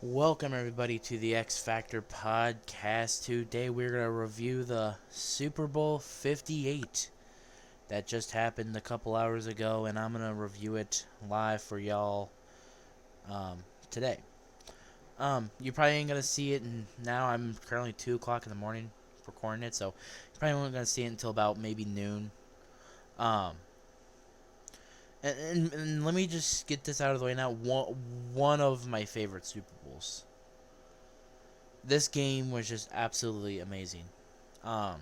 Welcome everybody to the X Factor podcast. Today we're going to review the Super Bowl 58 that just happened a couple hours ago, and I'm going to review it live for y'all today. You probably ain't going to see it now. I'm currently 2 o'clock in the morning recording it, so you probably won't going to see it until about maybe noon. Um, and let me just get this out of the way now. One of my favorite Super Bowls. This game was just absolutely amazing. Um,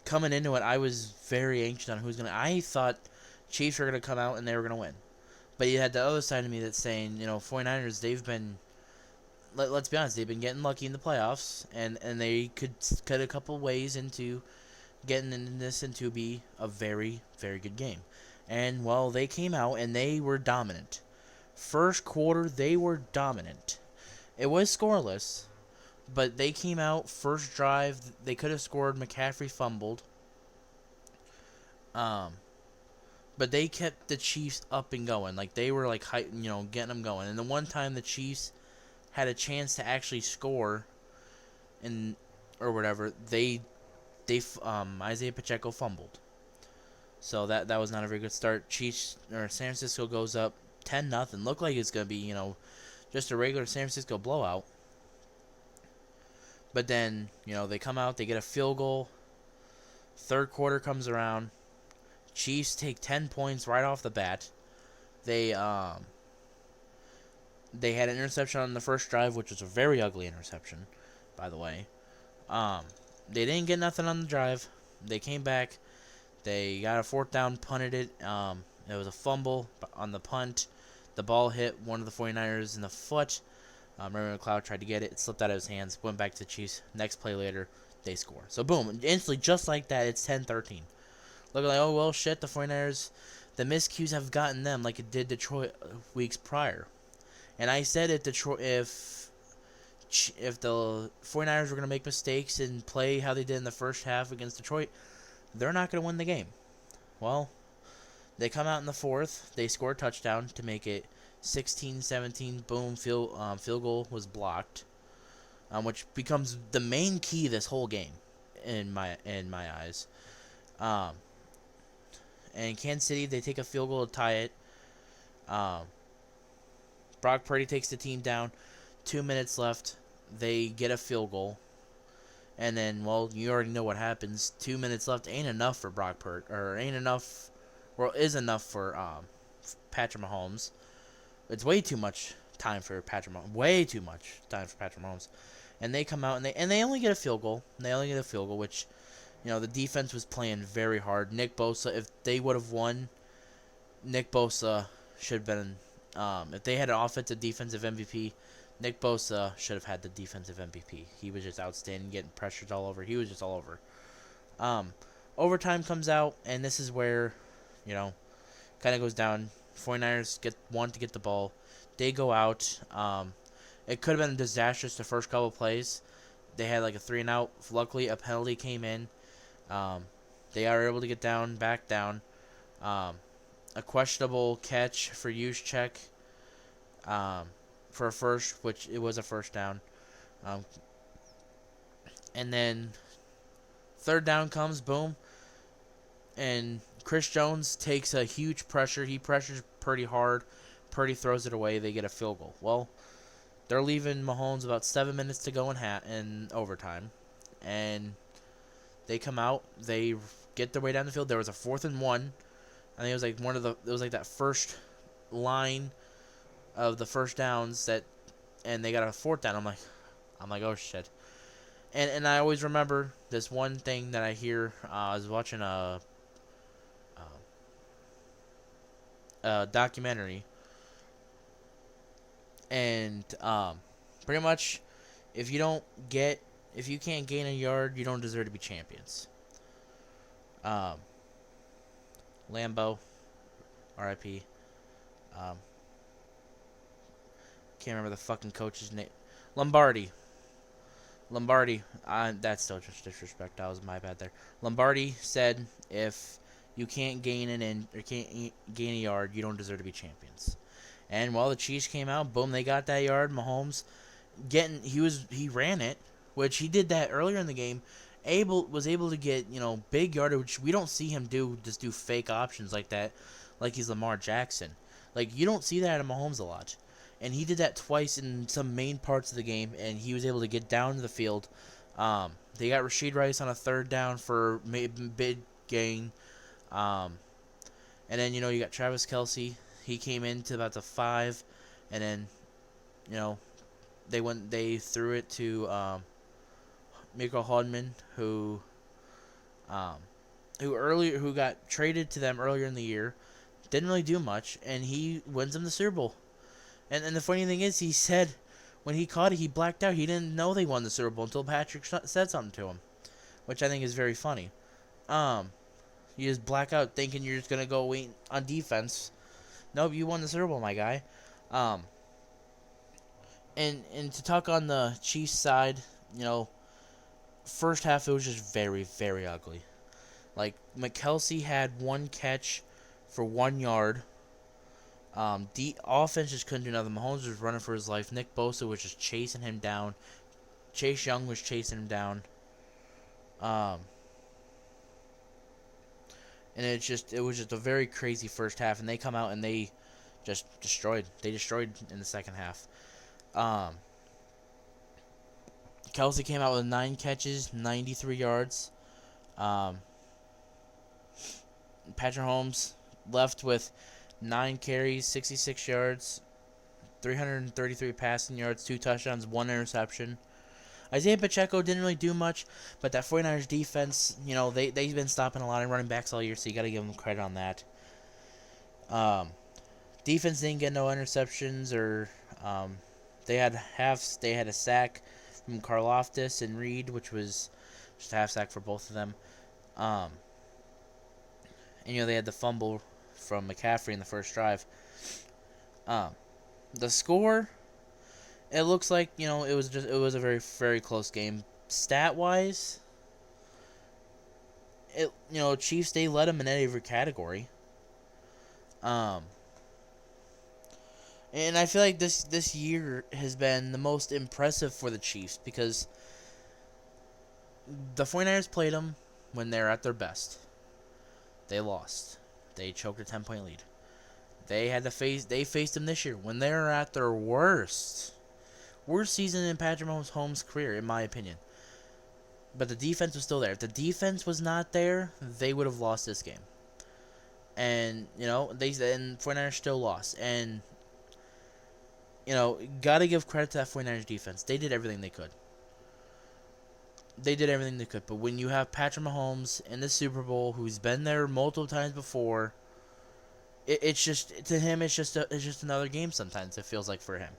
Coming into it, I was very anxious on who's gonna. I thought Chiefs were gonna come out and they were gonna win, but you had the other side of me that's saying, 49ers. They've been. Let's be honest. They've been getting lucky in the playoffs, and they could cut a couple ways into getting in this into be a very very good game. And well, they came out and they were dominant. First quarter, they were dominant. It was scoreless, but they came out first drive. They could have scored. McCaffrey fumbled. Um, but they kept the Chiefs up and going. Like they were like getting them going. And the one time the Chiefs had a chance to actually score, and or whatever, they Isaiah Pacheco fumbled. So that was not a very good start. Chiefs or San Francisco goes up 10-0. Looked like it's gonna be just a regular San Francisco blowout. But then, they come out, they get a field goal. Third quarter comes around. Chiefs take 10 points right off the bat. They had an interception on the first drive, which was a very ugly interception, by the way. They didn't get nothing on the drive. They came back. They got a fourth down, punted it. It was a fumble on the punt. The ball hit one of the 49ers in the foot. Murray McLeod tried to get it. It slipped out of his hands. Went back to the Chiefs. Next play later, they score. So, boom. Instantly, just like that, it's 10-13. Looking like, oh, well, shit, the 49ers, the miscues have gotten them like it did Detroit weeks prior. And I said if the 49ers were going to make mistakes and play how they did in the first half against Detroit, they're not going to win the game. Well, they come out in the fourth. They score a touchdown to make it 16-17. Boom, field goal was blocked, which becomes the main key this whole game, in my eyes. And Kansas City, they take a field goal to tie it. Brock Purdy takes the team down. 2 minutes left. They get a field goal. And then, well, you already know what happens. 2 minutes left ain't enough for Brock Purdy, or ain't enough, well, is enough for Patrick Mahomes. It's way too much time for Patrick Mahomes. Way too much time for Patrick Mahomes. And they come out and they only get a field goal. Which, the defense was playing very hard. Nick Bosa, if they would have won, Nick Bosa should have been. If they had an offensive defensive MVP, Nick Bosa should have had the defensive MVP. He was just outstanding, getting pressures all over. He was just all over. Overtime comes out, and this is where, kind of goes down. 49ers want to get the ball. They go out. It could have been disastrous the first couple plays. They had like a 3-and-out. Luckily, a penalty came in. They are able to get back down. A questionable catch for Juszczyk for a first, which it was a first down. And then third down comes, boom, and Chris Jones takes a huge pressure. He pressures Purdy hard. Purdy throws it away. They get a field goal. Well, they're leaving Mahomes about 7 minutes to go in overtime, and they come out. They get their way down the field. There was a 4th-and-1. I think it was like that first line of the first downs and they got a fourth down. I'm like, oh shit. And I always remember this one thing that I hear. I was watching a documentary, and pretty much, if you can't gain a yard, you don't deserve to be champions. Lambeau, R.I.P. Can't remember the fucking coach's name. Lombardi. That's still just disrespect. That was my bad there. Lombardi said, if you can't gain gain a yard, you don't deserve to be champions. And while the Chiefs came out, boom, they got that yard. Mahomes he ran it, which he did that earlier in the game. Was able to get big yardage, which we don't see him do fake options like that, like he's Lamar Jackson. Like you don't see that in Mahomes a lot, and he did that twice in some main parts of the game, and he was able to get down to the field. They got Rashid Rice on a third down for big gain, and then you got Travis Kelce. He came into about the 5, and then you know they threw it to Miko Hodman, who got traded to them earlier in the year, didn't really do much, and he wins them the Super Bowl. And the funny thing is, he said when he caught it, he blacked out. He didn't know they won the Super Bowl until Patrick said something to him, which I think is very funny. You just black out thinking you're just gonna go wait on defense. Nope, you won the Super Bowl, my guy. And to talk on the Chiefs side, first half it was just very, very ugly. Like McKelsey had one catch for 1 yard. The offense just couldn't do nothing. Mahomes was running for his life. Nick Bosa was just chasing him down. Chase Young was chasing him down. And it was just a very crazy first half, and they come out and they just destroyed. They destroyed in the second half. Kelce came out with 9 catches, 93 yards. Patrick Mahomes left with 9 carries, 66 yards, 333 passing yards, 2 touchdowns, 1 interception. Isaiah Pacheco didn't really do much, but that 49ers defense, they've been stopping a lot of running backs all year, so you got to give them credit on that. Defense didn't get no interceptions, or they had a sack from Karlaftis and Reed, which was just a half sack for both of them. And they had the fumble from McCaffrey in the first drive. The score, it looks like it was a very, very close game. Stat wise, Chiefs, they led them in every category. And I feel like this year has been the most impressive for the Chiefs because the 49ers played them when they're at their best. They lost. They choked a 10-point lead. They faced them this year when they're at their worst. Worst season in Patrick Mahomes' career, in my opinion. But the defense was still there. If the defense was not there, they would have lost this game. And, 49ers still lost. And, gotta give credit to that 49ers defense. They did everything they could. But when you have Patrick Mahomes in the Super Bowl, who's been there multiple times before, it's just, to him, it's just another game sometimes, it feels like, for him.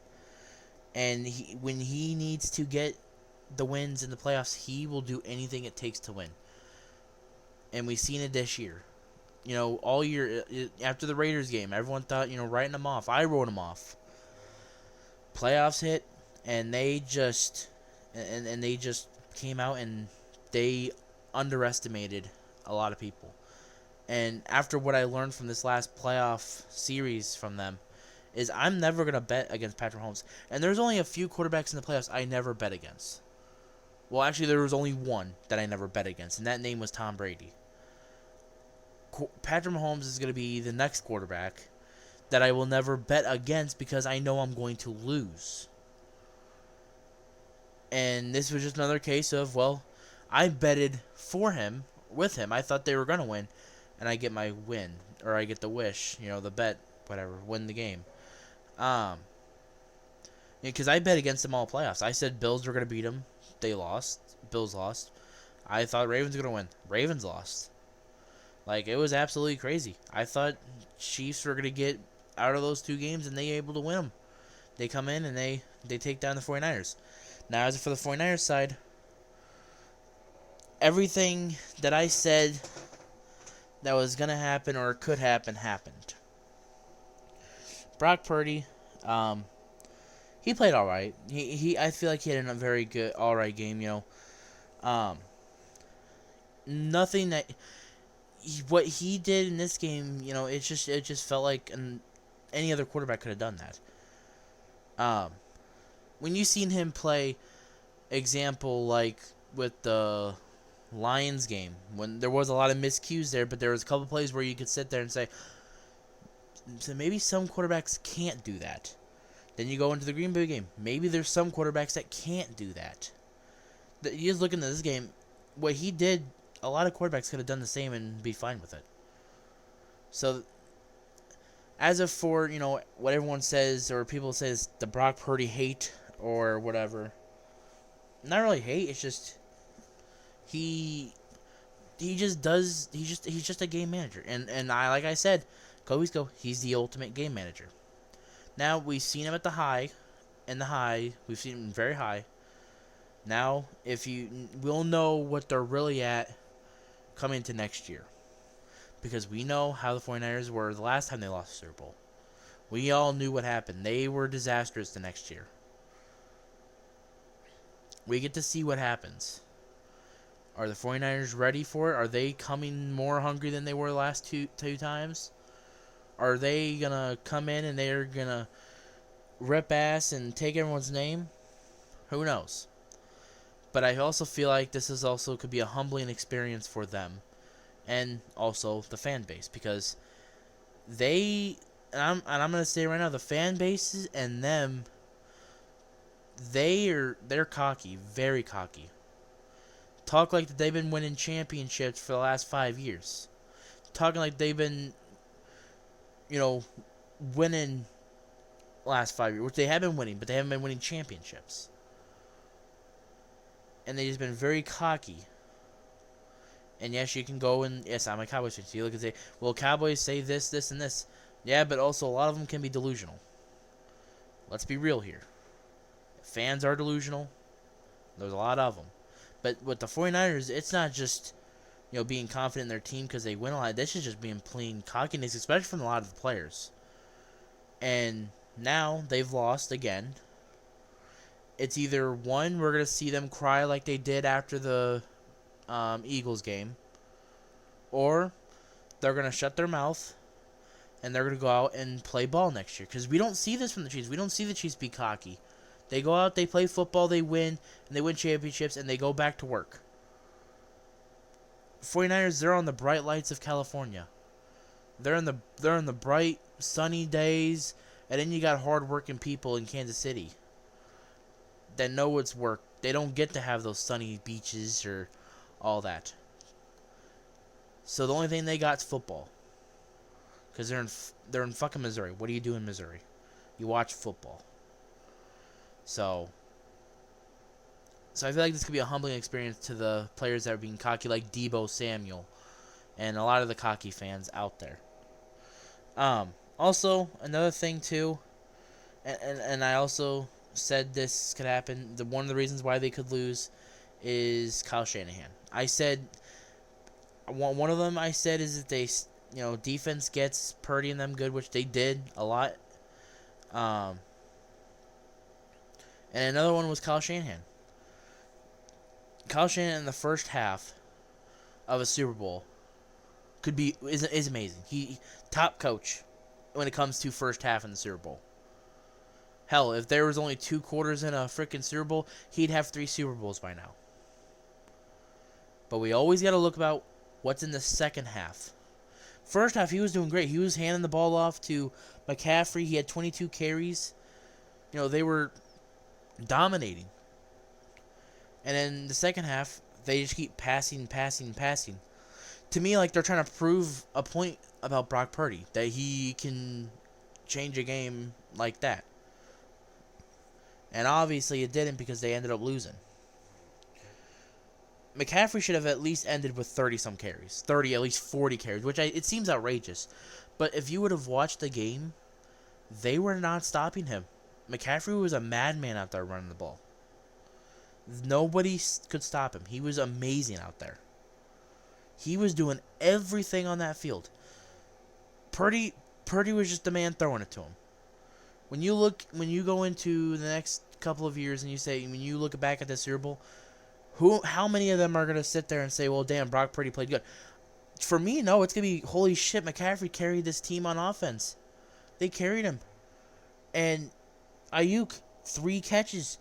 And when he needs to get the wins in the playoffs, he will do anything it takes to win. And we've seen it this year. All year, after the Raiders game, everyone thought, writing them off. I wrote them off. Playoffs hit, and they just came out and they underestimated a lot of people. And after what I learned from this last playoff series from them, is I'm never going to bet against Patrick Mahomes. And there's only a few quarterbacks in the playoffs I never bet against. Well, actually, there was only one that I never bet against, and that name was Tom Brady. Patrick Mahomes is going to be the next quarterback that I will never bet against because I know I'm going to lose. And this was just another case of, I betted for him, with him. I thought they were going to win, and I get my win, or I get the wish, the bet, whatever, win the game. Because I bet against them all playoffs. I said Bills were going to beat them. They lost. Bills lost. I thought Ravens were going to win. Ravens lost. It was absolutely crazy. I thought Chiefs were going to get out of those 2 games, and they were able to win them. They come in, and they take down the 49ers. Now, as for the 49ers side, everything that I said that was going to happen or could happen, happened. Brock Purdy, he played all right. I feel like he had a very good, all right game. Nothing that what he did in this game, it just felt like any other quarterback could have done that. When you seen him play, example like with the Lions game, when there was a lot of miscues there, but there was a couple plays where you could sit there and say, so maybe some quarterbacks can't do that. Then you go into the Green Bay game. Maybe there's some quarterbacks that can't do that. You just look into this game, what he did, a lot of quarterbacks could have done the same and be fine with it. So, as of for, what everyone says, or people say is the Brock Purdy hate, or whatever. Not really hate, it's just, he's just a game manager. And like I said, always go, he's the ultimate game manager. Now, we've seen him at the high, we've seen him very high. Now, we'll know what they're really at coming into next year. Because we know how the 49ers were the last time they lost the Super Bowl. We all knew what happened. They were disastrous the next year. We get to see what happens. Are the 49ers ready for it? Are they coming more hungry than they were the last two times? Are they going to come in and they're going to rip ass and take everyone's name? Who knows? But I also feel like this is also could be a humbling experience for them. And also the fan base. Because I'm going to say right now, the fan bases and them, they're cocky. Very cocky. Talk like they've been winning championships for the last 5 years. Talking like they've been, winning last 5 years. Which they have been winning, but they haven't been winning championships. And they've just been very cocky. And yes, you can go and, yes, I'm a Cowboys fan. So you look and say, well, Cowboys say this, this, and this. Yeah, but also a lot of them can be delusional. Let's be real here. Fans are delusional. There's a lot of them. But with the 49ers, it's not just, being confident in their team because they win a lot. This is just being plain cockiness, especially from a lot of the players. And now they've lost again. It's either one, we're going to see them cry like they did after the Eagles game, or they're going to shut their mouth and they're going to go out and play ball next year. Because we don't see this from the Chiefs. We don't see the Chiefs be cocky. They go out, they play football, they win, and they win championships, and they go back to work. 49ers, they're on the bright lights of California. They're in the bright, sunny days, and then you got hard-working people in Kansas City that know it's work. They don't get to have those sunny beaches or all that. So the only thing they got is football. Because they're in fucking Missouri. What do you do in Missouri? You watch football. So I feel like this could be a humbling experience to the players that are being cocky, like Deebo Samuel, and a lot of the cocky fans out there. Also, another thing too, and I also said this could happen. One of the reasons why they could lose is Kyle Shanahan. I said one of them. I said is that they, defense gets Purdy and them good, which they did a lot. And another one was Kyle Shanahan. Kyle Shanahan in the first half of a Super Bowl is amazing. He top coach when it comes to first half in the Super Bowl. Hell, if there was only 2 quarters in a freaking Super Bowl, he'd have 3 Super Bowls by now. But we always got to look about what's in the second half. First half, he was doing great. He was handing the ball off to McCaffrey. He had 22 carries. They were dominating. And then the second half, they just keep passing. To me, like they're trying to prove a point about Brock Purdy, that he can change a game like that. And obviously it didn't because they ended up losing. McCaffrey should have at least ended with 30-some carries. 30, at least 40 carries, which it seems outrageous. But if you would have watched the game, they were not stopping him. McCaffrey was a madman out there running the ball. Nobody could stop him. He was amazing out there. He was doing everything on that field. Purdy was just the man throwing it to him. When you go into the next couple of years and when you look back at the Super Bowl, how many of them are going to sit there and say, well, damn, Brock Purdy played good? For me, no, it's going to be, holy shit, McCaffrey carried this team on offense. They carried him. And Ayuk, 3 catches.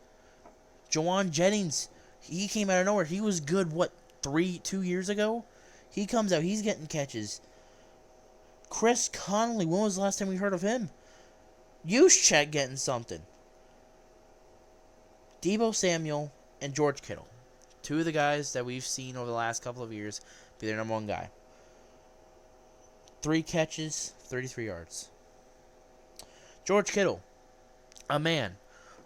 Jawan Jennings, he came out of nowhere. He was good, 2 years ago? He comes out, he's getting catches. Chris Conley, when was the last time we heard of him? Juszczyk getting something. Deebo Samuel and George Kittle. 2 of the guys that we've seen over the last couple of years be their number 1 guy. 3 catches, 33 yards. George Kittle, a man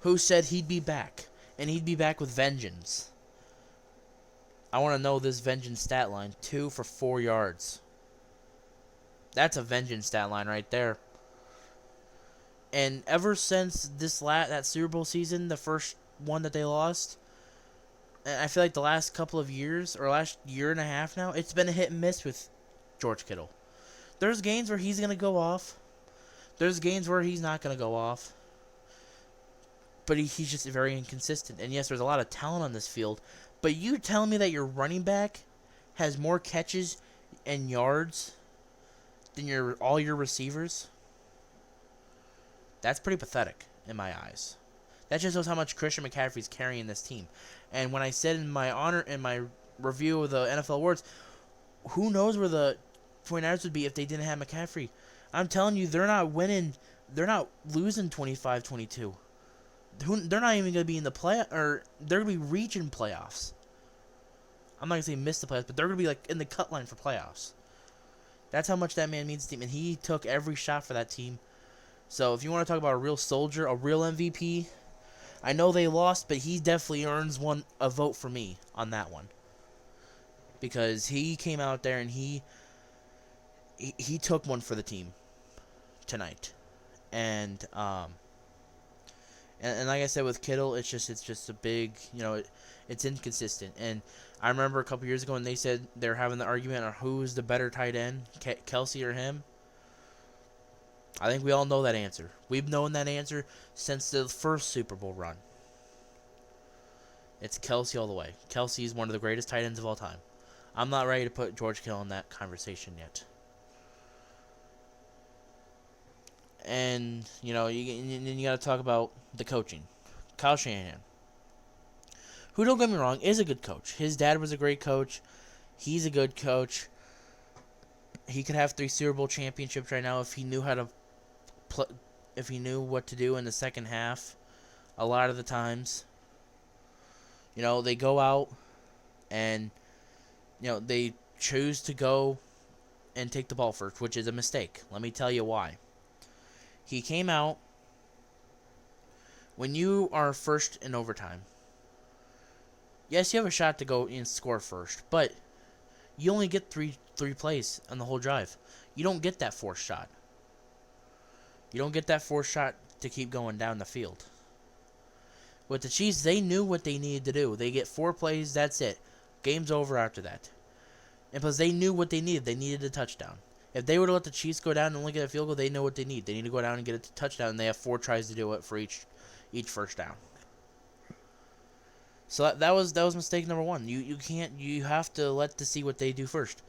who said he'd be back, and he'd be back with vengeance. I want to know this vengeance stat line. 2 for 4 yards. That's a vengeance stat line right there. And ever since that Super Bowl season, the first one that they lost, and I feel like the last couple of years, or last year and a half now, it's been a hit and miss with George Kittle. There's games where he's going to go off. There's games where he's not going to go off. But he's just very inconsistent. And yes, there's a lot of talent on this field. But you telling me that your running back has more catches and yards than all your receivers? That's pretty pathetic in my eyes. That just shows how much Christian McCaffrey's carrying this team. And when I said in my review of the NFL awards, who knows where the 49ers would be if they didn't have McCaffrey? I'm telling you, they're not winning. They're not losing 25-22. They're not even going to be in the or they're going to be reaching playoffs. I'm not going to say miss the playoffs, but they're going to be like in the cut line for playoffs. That's how much that man means to the team, and he took every shot for that team. So if you want to talk about a real soldier, a real MVP, I know they lost, but he definitely earns a vote for me on that one. Because he came out there and he took one for the team tonight. And like I said with Kittle, it's just a big, it's inconsistent. And I remember a couple years ago when they said they were having the argument on who's the better tight end, Kelsey or him. I think we all know that answer. We've known that answer since the first Super Bowl run. It's Kelsey all the way. Kelsey is one of the greatest tight ends of all time. I'm not ready to put George Kittle in that conversation yet. And, you got to talk about the coaching. Kyle Shanahan, who, don't get me wrong, is a good coach. His dad was a great coach. He's a good coach. He could have 3 Super Bowl championships right now if he knew how to if he knew what to do in the second half. A lot of the times, they go out and they choose to go and take the ball first, which is a mistake. Let me tell you why. He came out when you are first in overtime. Yes, you have a shot to go and score first, but you only get three plays on the whole drive. You don't get that fourth shot. You don't get that fourth shot to keep going down the field. With the Chiefs, they knew what they needed to do. They get 4 plays, that's it. Game's over after that. And plus, they knew what they needed. They needed a touchdown. If they were to let the Chiefs go down and only get a field goal, they know what they need. They need to go down and get a touchdown, and they have 4 tries to do it for each first down. So that was mistake number 1. You have to let to see what they do first.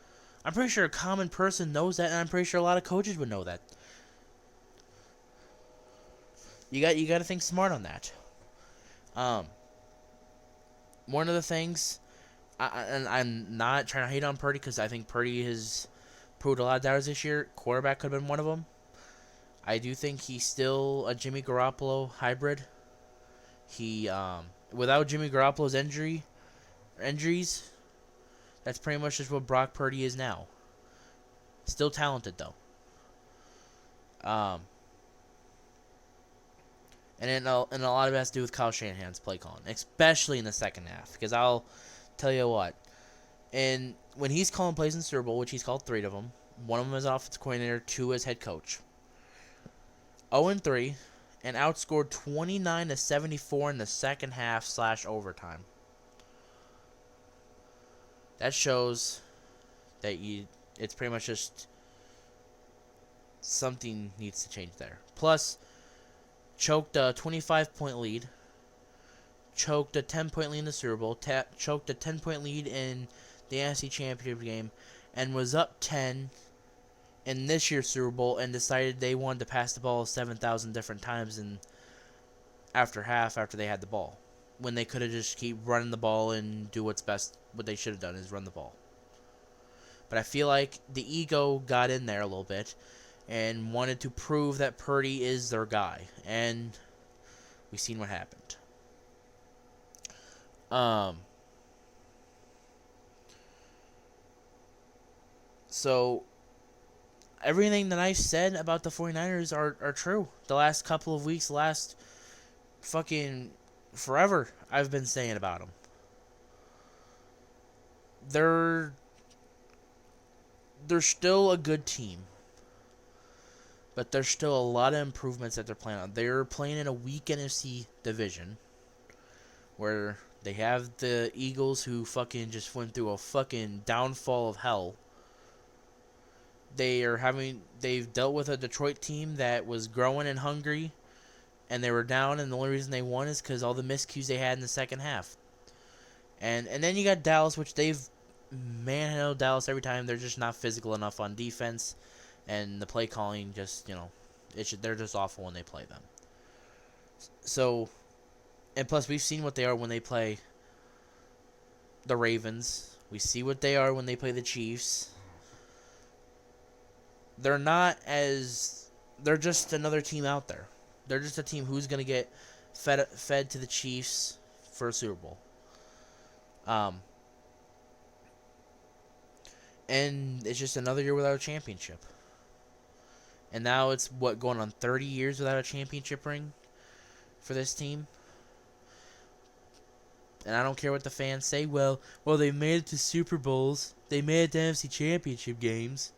I'm pretty sure a common person knows that, and I'm pretty sure a lot of coaches would know that. You got to think smart on that. One of the things, and I'm not trying to hate on Purdy because I think Purdy has proved a lot of doubters this year. Quarterback could have been one of them. I do think he's still a Jimmy Garoppolo hybrid. He without Jimmy Garoppolo's injuries, that's pretty much just what Brock Purdy is now. Still talented though. And a lot of it has to do with Kyle Shanahan's play calling, especially in the second half. Because I'll tell you what, and when he's calling plays in the Super Bowl, which he's called 3 of them, 1 of them as offensive coordinator, 2 as head coach. 0-3, and outscored 29-74 in the second half / overtime. That shows that it's pretty much just something needs to change there. Plus, choked a 25-point lead, choked a 10-point lead in the Super Bowl, choked a 10-point lead in the NFC Championship game, and was up 10 in this year's Super Bowl and decided they wanted to pass the ball 7,000 different times in after half after they had the ball, when they could have just keep running the ball and do what's best. What they should have done is run the ball. But I feel like the ego got in there a little bit and wanted to prove that Purdy is their guy, and we've seen what happened. So everything that I said about the 49ers are true. The last couple of weeks, last fucking forever, I've been saying about them. They're still a good team, but there's still a lot of improvements that they're playing on. They're playing in a weak NFC division where they have the Eagles, who fucking just went through a fucking downfall of hell. They've dealt with a Detroit team that was growing and hungry, and they were down, and the only reason they won is because all the miscues they had in the second half. And then you got Dallas, which they've manhandled Dallas every time. They're just not physical enough on defense, and the play calling just, they're just awful when they play them. So, and plus we've seen what they are when they play the Ravens. We see what they are when they play the Chiefs. They're just another team out there. They're just a team who's going to get fed to the Chiefs for a Super Bowl. And it's just another year without a championship. And now it's, going on 30 years without a championship ring for this team? And I don't care what the fans say. Well, they made it to Super Bowls. They made it to NFC Championship games.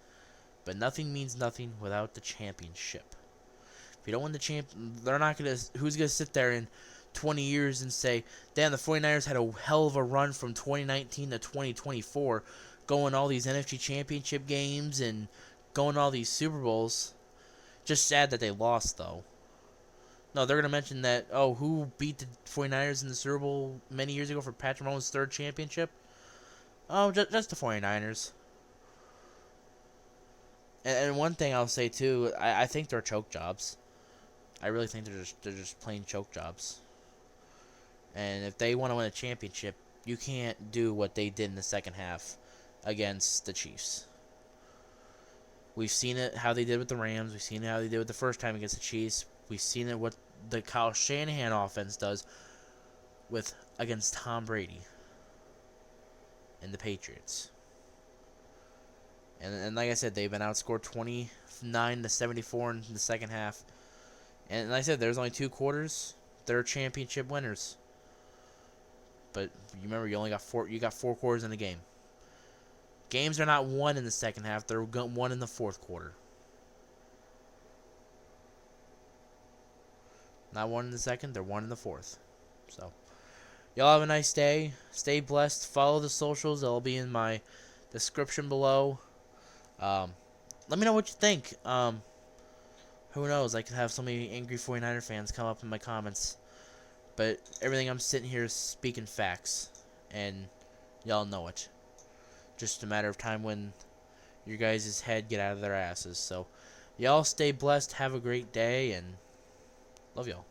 But nothing means nothing without the championship. If you don't win the they're not going to... Who's going to sit there in 20 years and say, damn, the 49ers had a hell of a run from 2019 to 2024, going all these NFC Championship games and going all these Super Bowls. Just sad that they lost, though. No, they're going to mention that, who beat the 49ers in the Super Bowl many years ago for Patrick Mahomes' third championship? Oh, just the 49ers. And one thing I'll say, too, I think they're choke jobs. I really think they're just plain choke jobs. And if they want to win a championship, you can't do what they did in the second half against the Chiefs. We've seen it, how they did with the Rams. We've seen how they did with the first time against the Chiefs. We've seen it what the Kyle Shanahan offense does against Tom Brady and the Patriots. And like I said, they've been outscored 29-74 in the second half. And like I said, there's only 2 quarters. They're championship winners. But you remember, you got 4 quarters in the game. Games are not won in the second half. They're won in the fourth quarter. Not won in the second. They're won in the fourth. So, y'all have a nice day. Stay blessed. Follow the socials. They'll be in my description below. Let me know what you think. Who knows? I could have so many angry 49er fans come up in my comments. But everything I'm sitting here is speaking facts. And y'all know it. Just a matter of time when your guys' head get out of their asses. So, y'all stay blessed. Have a great day. And love y'all.